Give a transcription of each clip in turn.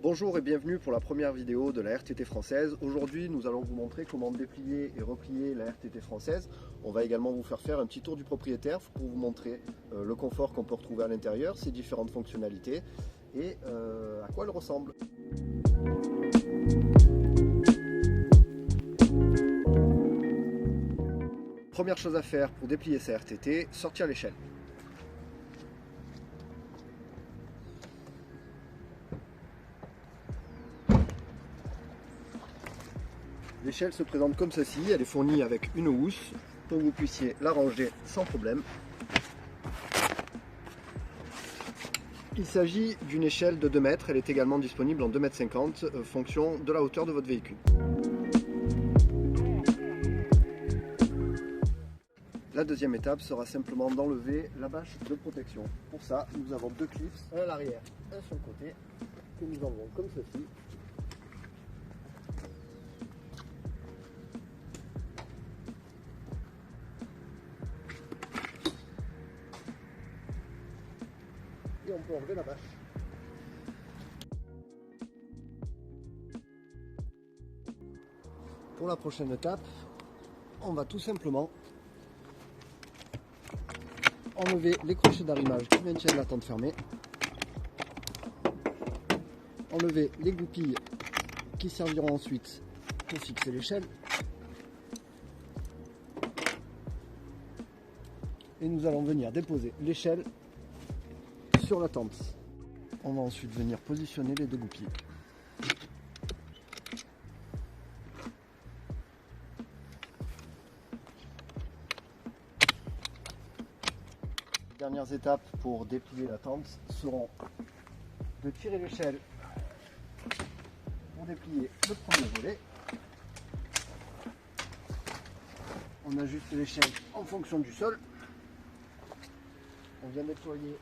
Bonjour et bienvenue pour la première vidéo de la RTT française. Aujourd'hui, nous allons vous montrer comment déplier et replier la RTT française. On va également vous faire un petit tour du propriétaire pour vous montrer le confort qu'on peut retrouver à l'intérieur, ses différentes fonctionnalités et à quoi elle ressemble. Première chose à faire pour déplier sa RTT, sortir l'échelle. L'échelle se présente comme ceci, elle est fournie avec une housse pour que vous puissiez la ranger sans problème. Il s'agit d'une échelle de 2 mètres, elle est également disponible en 2,50 m, fonction de la hauteur de votre véhicule. La deuxième étape sera simplement d'enlever la bâche de protection. Pour ça, nous avons 2 clips, un à l'arrière, un sur le côté, que nous enlevons comme ceci. Et on peut enlever la bâche. Pour la prochaine étape, on va tout simplement enlever les crochets d'arrimage qui maintiennent la tente fermée, enlever les goupilles qui serviront ensuite pour fixer l'échelle, et nous allons venir déposer l'échelle sur la tente. On va ensuite venir positionner les 2 goupilles. Dernières étapes pour déplier la tente seront de tirer l'échelle pour déplier le premier volet. On ajuste l'échelle en fonction du sol. On vient déployer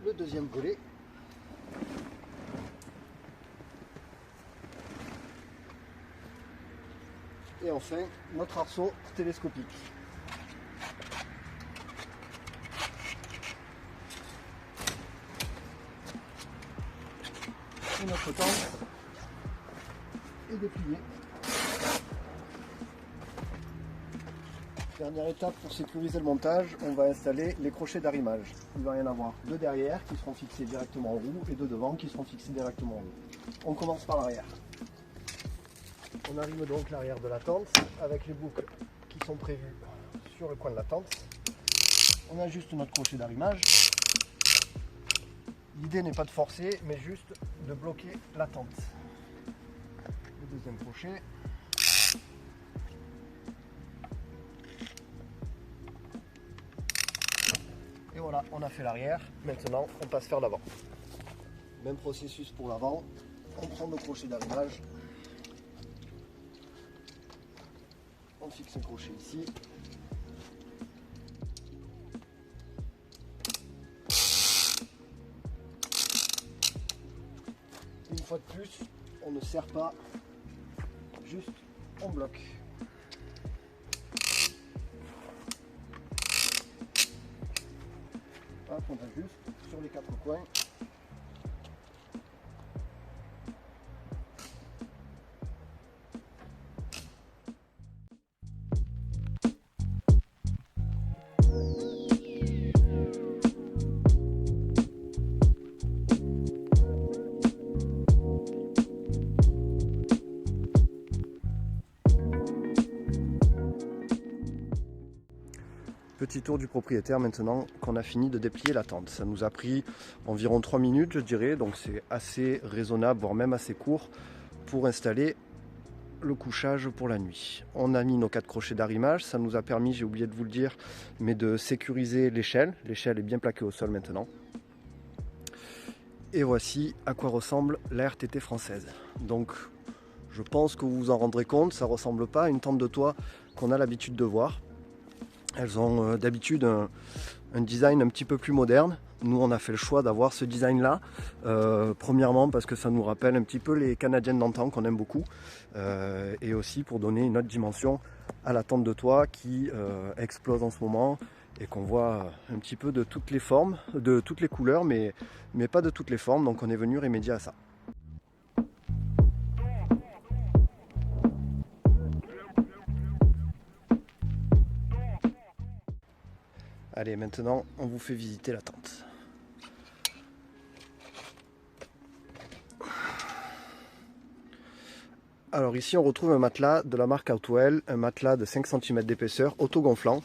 le deuxième volet. Et enfin, notre arceau télescopique. Et notre tente est dépliée. Dernière étape pour sécuriser le montage, on va installer les crochets d'arrimage. Il va y en avoir 2 derrière qui seront fixés directement en roue et 2 devant qui seront fixés directement en roue. On commence par l'arrière. On arrime donc l'arrière de la tente avec les boucles qui sont prévues sur le coin de la tente. On ajuste notre crochet d'arrimage. L'idée n'est pas de forcer, mais juste de bloquer la tente. Le deuxième crochet. Et voilà, on a fait l'arrière. Maintenant, on passe faire l'avant. Même processus pour l'avant. On prend nos crochets d'arrimage. On fixe un crochet ici. Une fois de plus, on ne serre pas, juste on bloque. Hop, on ajuste sur les 4 coins. Petit tour du propriétaire maintenant qu'on a fini de déplier la tente. Ça nous a pris environ 3 minutes je dirais, donc c'est assez raisonnable, voire même assez court pour installer le couchage pour la nuit. On a mis nos 4 crochets d'arrimage, ça nous a permis, j'ai oublié de vous le dire, mais de sécuriser l'échelle. L'échelle est bien plaquée au sol maintenant. Et voici à quoi ressemble la RTT française. Donc je pense que vous vous en rendrez compte, ça ne ressemble pas à une tente de toit qu'on a l'habitude de voir. Elles ont d'habitude un design un petit peu plus moderne. Nous on a fait le choix d'avoir ce design là, premièrement parce que ça nous rappelle un petit peu les canadiennes d'antan qu'on aime beaucoup, et aussi pour donner une autre dimension à la tente de toit qui explose en ce moment et qu'on voit un petit peu de toutes les formes, de toutes les couleurs, mais pas de toutes les formes, donc on est venu remédier à ça. Allez, maintenant on vous fait visiter la tente. Alors ici on retrouve un matelas de la marque Outwell, un matelas de 5 cm d'épaisseur, auto-gonflant.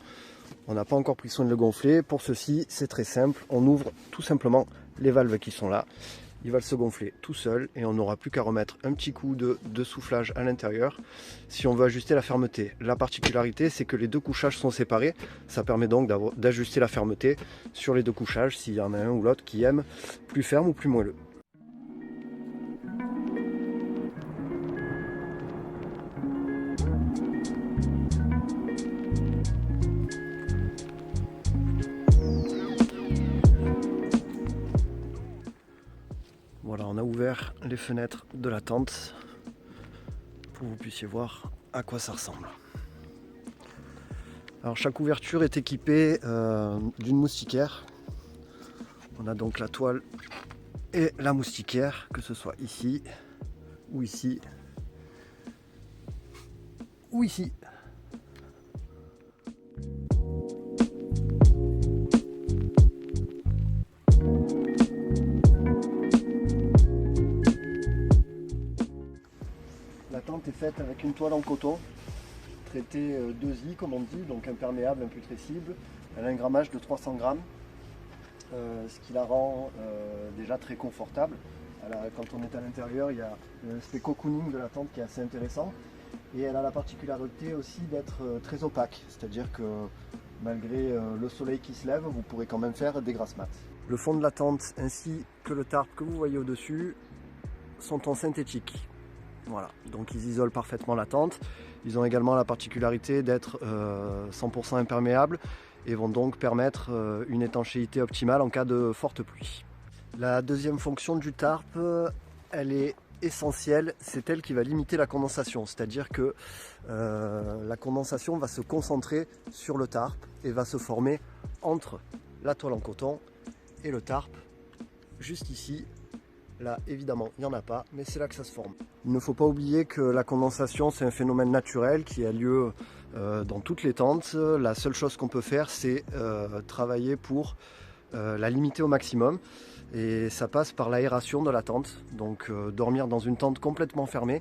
On n'a pas encore pris soin de le gonfler. Pour ceci, c'est très simple, on ouvre tout simplement les valves qui sont là. Il va se gonfler tout seul et on n'aura plus qu'à remettre un petit coup de soufflage à l'intérieur si on veut ajuster la fermeté. La particularité, c'est que les 2 couchages sont séparés. Ça permet donc d'ajuster la fermeté sur les 2 couchages s'il y en a un ou l'autre qui aime plus ferme ou plus moelleux. Voilà, on a ouvert les fenêtres de la tente pour que vous puissiez voir à quoi ça ressemble. Alors chaque ouverture est équipée d'une moustiquaire. On a donc la toile et la moustiquaire, que ce soit ici ou ici ou ici. La tente est faite avec une toile en coton, traitée 2i comme on dit, donc imperméable, imputrescible. Elle a un grammage de 300 grammes, ce qui la rend déjà très confortable. Quand on est à l'intérieur, il y a l'aspect cocooning de la tente qui est assez intéressant. Et elle a la particularité aussi d'être très opaque, c'est-à-dire que malgré le soleil qui se lève, vous pourrez quand même faire des grasses mat. Le fond de la tente ainsi que le tarp que vous voyez au-dessus sont en synthétique. Voilà, donc ils isolent parfaitement la tente. Ils ont également la particularité d'être 100% imperméables et vont donc permettre une étanchéité optimale en cas de forte pluie. La deuxième fonction du tarp, elle est essentielle, c'est elle qui va limiter la condensation, c'est-à-dire que la condensation va se concentrer sur le tarp et va se former entre la toile en coton et le tarp, juste ici. Là, évidemment, il n'y en a pas, mais c'est là que ça se forme. Il ne faut pas oublier que la condensation, c'est un phénomène naturel qui a lieu dans toutes les tentes. La seule chose qu'on peut faire, c'est travailler pour la limiter au maximum. Et ça passe par l'aération de la tente. Donc dormir dans une tente complètement fermée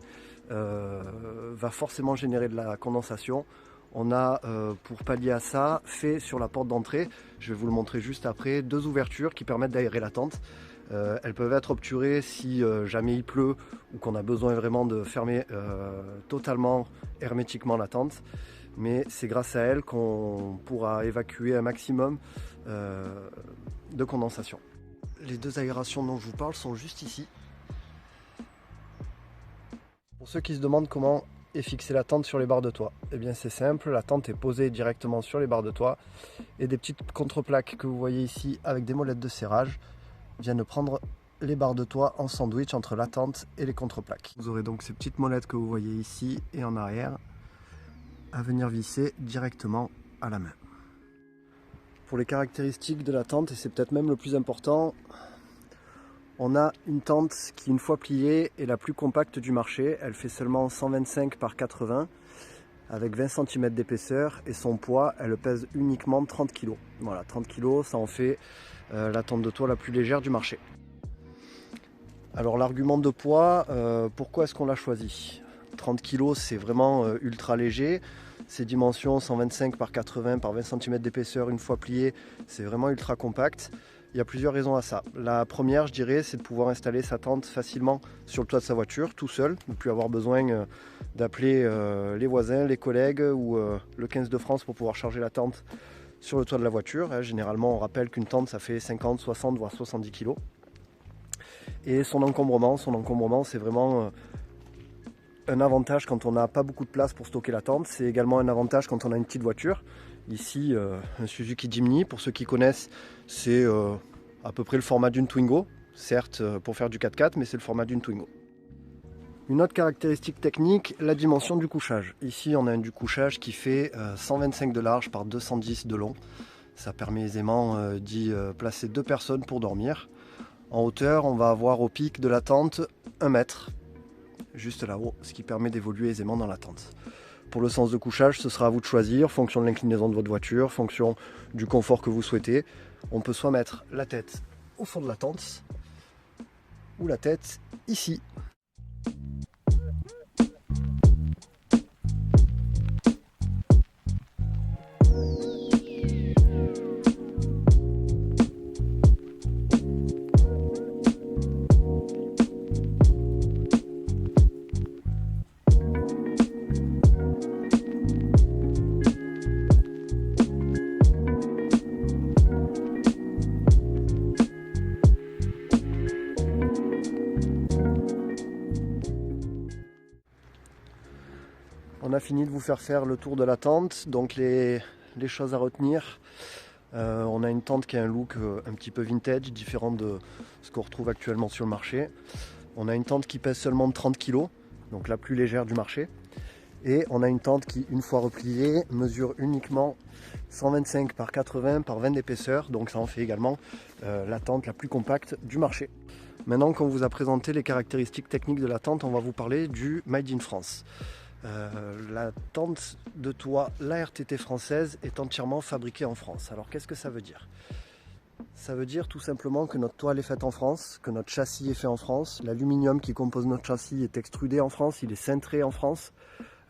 va forcément générer de la condensation. On a, pour pallier à ça, fait sur la porte d'entrée, je vais vous le montrer juste après, 2 ouvertures qui permettent d'aérer la tente. Elles peuvent être obturées si jamais il pleut ou qu'on a besoin vraiment de fermer totalement hermétiquement la tente. Mais c'est grâce à elles qu'on pourra évacuer un maximum de condensation. Les 2 aérations dont je vous parle sont juste ici. Pour ceux qui se demandent comment est fixée la tente sur les barres de toit, eh bien c'est simple, la tente est posée directement sur les barres de toit et des petites contreplaques que vous voyez ici avec des molettes de serrage viennent prendre les barres de toit en sandwich entre la tente et les contreplaques. Vous aurez donc ces petites molettes que vous voyez ici et en arrière à venir visser directement à la main. Pour les caractéristiques de la tente, et c'est peut-être même le plus important, on a une tente qui, une fois pliée, est la plus compacte du marché. Elle fait seulement 125 par 80 avec 20 cm d'épaisseur et son poids, elle pèse uniquement 30 kg. Voilà, 30 kg, ça en fait la tente de toit la plus légère du marché. Alors l'argument de poids, pourquoi est-ce qu'on l'a choisi? 30 kg, c'est vraiment ultra léger. Ces dimensions 125 par 80 par 20 cm d'épaisseur, une fois plié, c'est vraiment ultra compact. Il y a plusieurs raisons à ça. La première, je dirais, c'est de pouvoir installer sa tente facilement sur le toit de sa voiture, tout seul, ne plus avoir besoin d'appeler les voisins, les collègues ou le 15 de France pour pouvoir charger la tente sur le toit de la voiture. Généralement, on rappelle qu'une tente, ça fait 50, 60, voire 70 kg. Et son encombrement, c'est vraiment un avantage quand on n'a pas beaucoup de place pour stocker la tente. C'est également un avantage quand on a une petite voiture. Ici, un Suzuki Jimny, pour ceux qui connaissent, c'est à peu près le format d'une Twingo. Certes, pour faire du 4x4, mais c'est le format d'une Twingo. Une autre caractéristique technique, la dimension du couchage. Ici, on a du couchage qui fait 125 de large par 210 de long. Ça permet aisément d'y placer 2 personnes pour dormir. En hauteur, on va avoir au pic de la tente 1 mètre, juste là-haut, ce qui permet d'évoluer aisément dans la tente. Pour le sens de couchage, ce sera à vous de choisir, fonction de l'inclinaison de votre voiture, fonction du confort que vous souhaitez. On peut soit mettre la tête au fond de la tente, ou la tête ici. On a fini de vous faire le tour de la tente, donc les choses à retenir. On a une tente qui a un look un petit peu vintage, différent de ce qu'on retrouve actuellement sur le marché. On a une tente qui pèse seulement 30 kg, donc la plus légère du marché. Et on a une tente qui, une fois repliée, mesure uniquement 125 par 80 par 20 d'épaisseur, donc ça en fait également la tente la plus compacte du marché. Maintenant qu'on vous a présenté les caractéristiques techniques de la tente, on va vous parler du Made in France. La tente de toit, la RTT française, est entièrement fabriquée en France. Alors qu'est-ce que ça veut dire? Ça veut dire tout simplement que notre toile est faite en France, que notre châssis est fait en France, l'aluminium qui compose notre châssis est extrudé en France, il est cintré en France.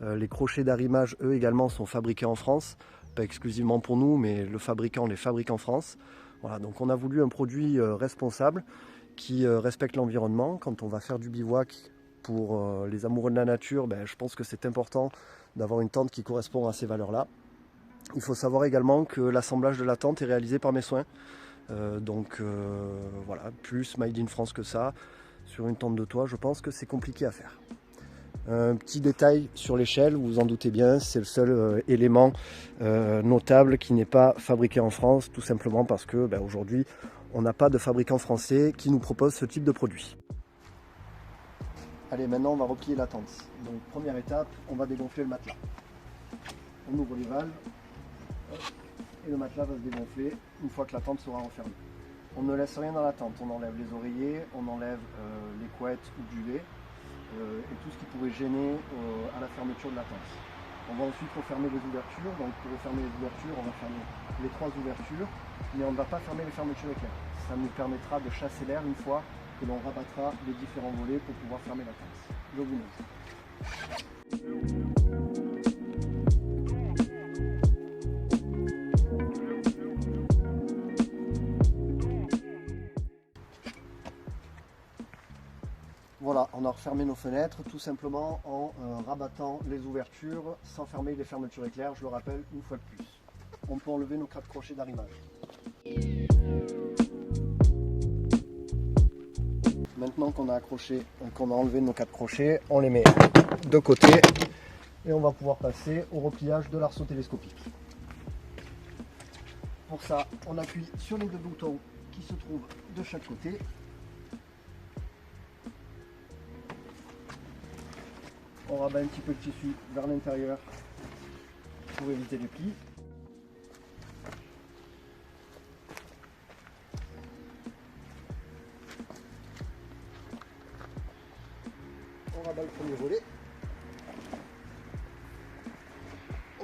Les crochets d'arrimage, eux également, sont fabriqués en France, pas exclusivement pour nous, mais le fabricant les fabrique en France. Voilà, donc on a voulu un produit responsable qui respecte l'environnement. Quand on va faire du bivouac, pour les amoureux de la nature, je pense que c'est important d'avoir une tente qui correspond à ces valeurs-là. Il faut savoir également que l'assemblage de la tente est réalisé par mes soins. Voilà, plus Made in France que ça, sur une tente de toit, je pense que c'est compliqué à faire. Un petit détail sur l'échelle, vous vous en doutez bien, c'est le seul élément notable qui n'est pas fabriqué en France, tout simplement parce que aujourd'hui, on n'a pas de fabricant français qui nous propose ce type de produit. Allez, maintenant on va replier la tente. Donc première étape, on va dégonfler le matelas. On ouvre les valves et le matelas va se dégonfler une fois que la tente sera refermée. On ne laisse rien dans la tente, on enlève les oreillers, on enlève les couettes ou le duvet et tout ce qui pourrait gêner à la fermeture de la tente. On va ensuite refermer les ouvertures, donc pour refermer les ouvertures, on va fermer les 3 ouvertures, mais on ne va pas fermer les fermetures éclairs. Ça nous permettra de chasser l'air une fois que l'on rabattra les différents volets pour pouvoir fermer la tente. Je vous montre. Voilà, on a refermé nos fenêtres tout simplement en rabattant les ouvertures sans fermer les fermetures éclairs, je le rappelle une fois de plus. On peut enlever nos 4 crochets d'arrimage. Maintenant qu'on a enlevé nos 4 crochets, on les met de côté et on va pouvoir passer au repliage de l'arceau télescopique. Pour ça, on appuie sur les 2 boutons qui se trouvent de chaque côté. On rabat un petit peu le tissu vers l'intérieur pour éviter les plis. On rabat le premier volet.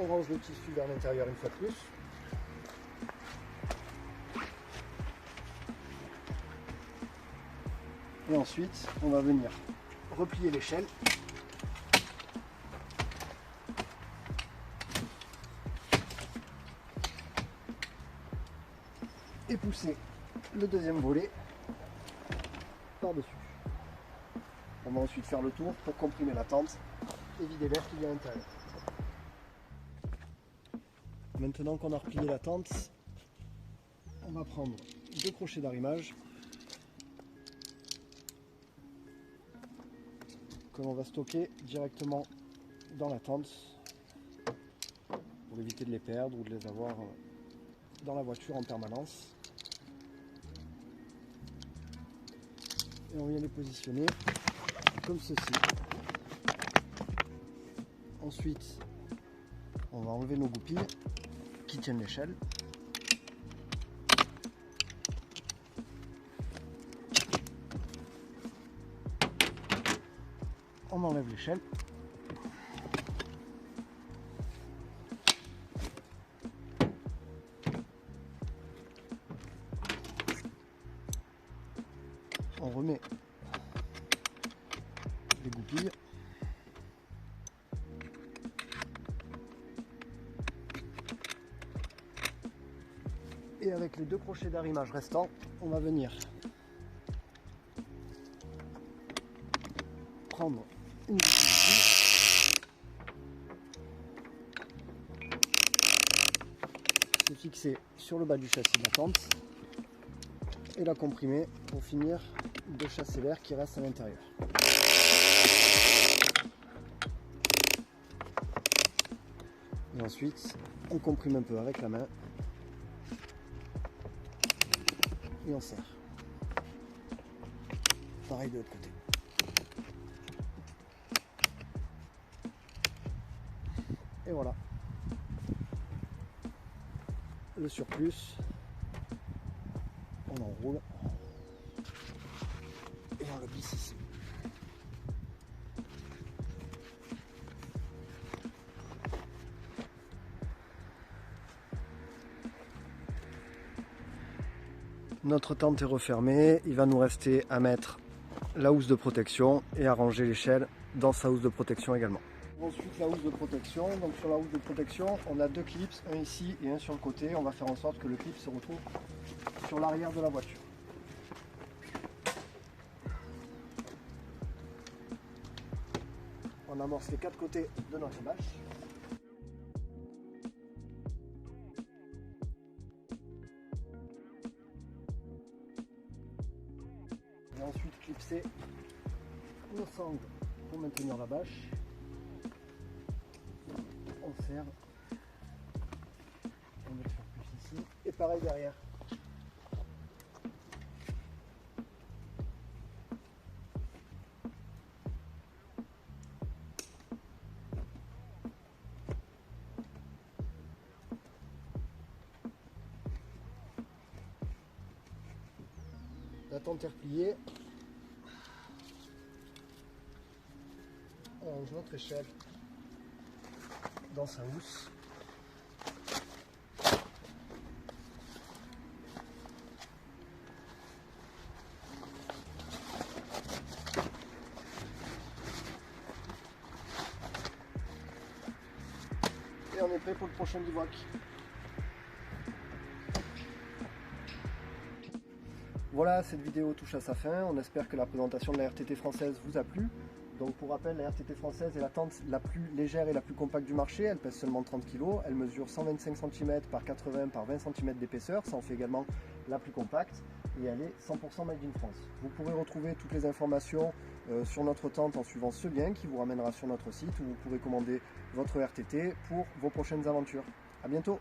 On range le tissu vers l'intérieur une fois de plus. Et ensuite, on va venir replier l'échelle. Et pousser le deuxième volet par-dessus. On va ensuite faire le tour pour comprimer la tente et vider l'air qu'il y a à l'intérieur. Maintenant qu'on a replié la tente, on va prendre 2 crochets d'arrimage que l'on va stocker directement dans la tente pour éviter de les perdre ou de les avoir dans la voiture en permanence. Et on vient les positionner comme ceci. Ensuite, on va enlever nos goupilles qui tiennent l'échelle. On enlève l'échelle. On remet les goupilles. Et avec les 2 crochets d'arrimage restants, on va venir prendre une goupille ici, se fixer sur le bas du châssis de la tente et la comprimer pour finir de chasser l'air qui reste à l'intérieur. Et ensuite, on comprime un peu avec la main et on serre. Pareil de l'autre côté. Et voilà. Le surplus, on enroule et on le glisse ici. Notre tente est refermée, il va nous rester à mettre la housse de protection et à ranger l'échelle dans sa housse de protection également. Ensuite la housse de protection, donc sur la housse de protection on a 2 clips, un ici et un sur le côté. On va faire en sorte que le clip se retrouve sur l'arrière de la voiture. On amorce les 4 côtés de notre bâche. Et ensuite clipser nos sangles pour maintenir la bâche. On serre. On met le surplus ici. Et pareil derrière. La tente est repliée. On range notre échelle dans sa housse. Et on est prêt pour le prochain bivouac. Voilà, cette vidéo touche à sa fin. On espère que la présentation de la RTT française vous a plu. Donc pour rappel, la RTT française est la tente la plus légère et la plus compacte du marché. Elle pèse seulement 30 kg. Elle mesure 125 cm par 80 par 20 cm d'épaisseur. Ça en fait également la plus compacte. Et elle est 100% made in France. Vous pourrez retrouver toutes les informations sur notre tente en suivant ce lien qui vous ramènera sur notre site où vous pourrez commander votre RTT pour vos prochaines aventures. À bientôt!